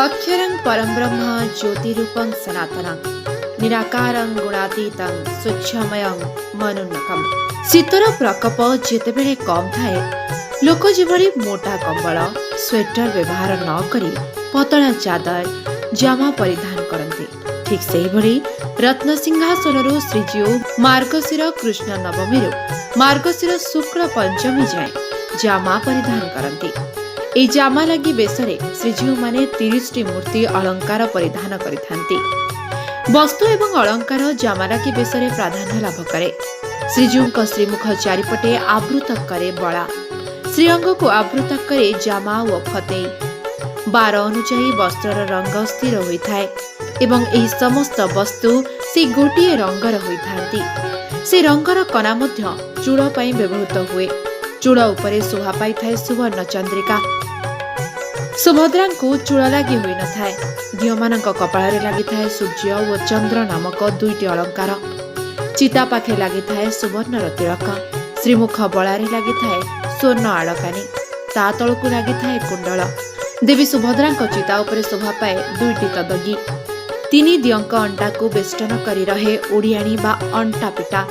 अक्षरं परं ब्रह्म ज्योतिरूपं सनातनं निराकारं गुणातीतं स्वच्छमयं मनोन्नकम। ଶୀତର ପ୍ରକୋପ ଯେତେବେଳେ କମ୍ ଥାଏ, ଲୋକ ଯେଭଳି ମୋଟା କମ୍ବଳ ସ୍ୱେଟର ବ୍ୟବହାର ନ କରି ପତଳା ଚାଦର ଜାମା ପରିଧାନ କରନ୍ତି, ଠିକ୍ ସେହିଭଳି ରତ୍ନସିଂହାସନରୁ ଶ୍ରୀଜୀଉ ମାର୍ଗଶିର କୃଷ୍ଣ ନବମୀରୁ ମାର୍ଗଶିର ଶୁକ୍ଳ ପଞ୍ଚମୀ ଯାଏଁ ଜାମା ପରିଧାନ କରନ୍ତି। ଏହି ଜାମା ଲାଗି ବେଶରେ ଶ୍ରୀଜୀଉମାନେ 30ଟି ମୂର୍ତ୍ତି ଅଳଙ୍କାର ପରିଧାନ କରିଥାନ୍ତି। ବସ୍ତୁ ଏବଂ ଅଳଙ୍କାର ଜାମା ଲାଗି ବେଶରେ ପ୍ରାଧାନ୍ୟ ଲାଭ କରେ। ଶ୍ରୀଜୀଉଙ୍କ ଶ୍ରୀମୁଖ ଚାରିପଟେ ଆବୃତ କରେ ବଳା, ଶ୍ରୀଅଙ୍ଗକୁ ଆବୃତ କରେ ଜାମା ଓ ଫତେଇ। ବାର ଅନୁଯାୟୀ ବସ୍ତ୍ରର ରଙ୍ଗ ସ୍ଥିର ହୋଇଥାଏ ଏବଂ ଏହି ସମସ୍ତ ବସ୍ତୁ ସେଇ ଗୋଟିଏ ରଙ୍ଗର ହୋଇଥାନ୍ତି। ସେ ରଙ୍ଗର କନା ମଧ୍ୟ ଚୂଳ ପାଇଁ ବ୍ୟବହୃତ ହୁଏ। ଚୂଳ ଉପରେ ଶୋଭା ପାଇଥାଏ ସୁବର୍ଣ୍ଣ ଚନ୍ଦ୍ରିକା। ସୁଭଦ୍ରାଙ୍କୁ ଚୂଳ ଲାଗି ହୋଇନଥାଏ। ଝିଅମାନଙ୍କ କପାଳରେ ଲାଗିଥାଏ ସୂର୍ଯ୍ୟ ଓ ଚନ୍ଦ୍ର ନାମକ 2ଟି ଅଳଙ୍କାର। ଚିତା ପାଖେ ଲାଗିଥାଏ ସୁବର୍ଣ୍ଣର ତିଳକ। ଶ୍ରୀମୁଖ ବଳାରେ ଲାଗିଥାଏ ସ୍ୱର୍ଣ୍ଣ ଆଳକାନି। ତା ତଳକୁ ଲାଗିଥାଏ କୁଣ୍ଡଳ। ଦେବୀ ସୁଭଦ୍ରାଙ୍କ ଚିତା ଉପରେ ଶୋଭା ପାଏ 2ଟି ତଦଗୀ। 3 ଦିଅଙ୍କ ଅଣ୍ଟାକୁ ବେଷ୍ଟନ କରି ରହେ ଓଡିଆଣୀ ବା ଅଣ୍ଟା ପିଟା।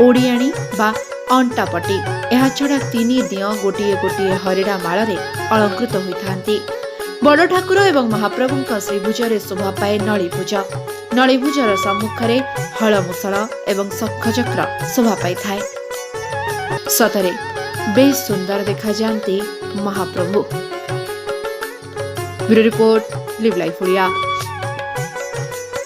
ଓଡିଆଣୀ ବା ଅଣ୍ଟାପଟି। ଏହାଛଡ଼ା 3 ଦିଅ ଗୋଟିଏ ଗୋଟିଏ ହରିଡ଼ା ମାଳରେ ଅଳଙ୍କୃତ ହୋଇଥାନ୍ତି। ବଡ଼ ଠାକୁର ଏବଂ ମହାପ୍ରଭୁଙ୍କ ଶ୍ରୀଭୁଜରେ ଶୋଭା ପାଏ ନଳିଭୁଜ। ନଳିଭୁଜର ସମ୍ମୁଖରେ ହଳମୁସଳ ଏବଂ ଶଙ୍ଖଚକ୍ର ଶୋଭା ପାଇଥାଏ। ସତରେ ବେଶ ସୁନ୍ଦର ଦେଖାଯାଆନ୍ତି Mahaprabhu. Bureau report, live life Odia.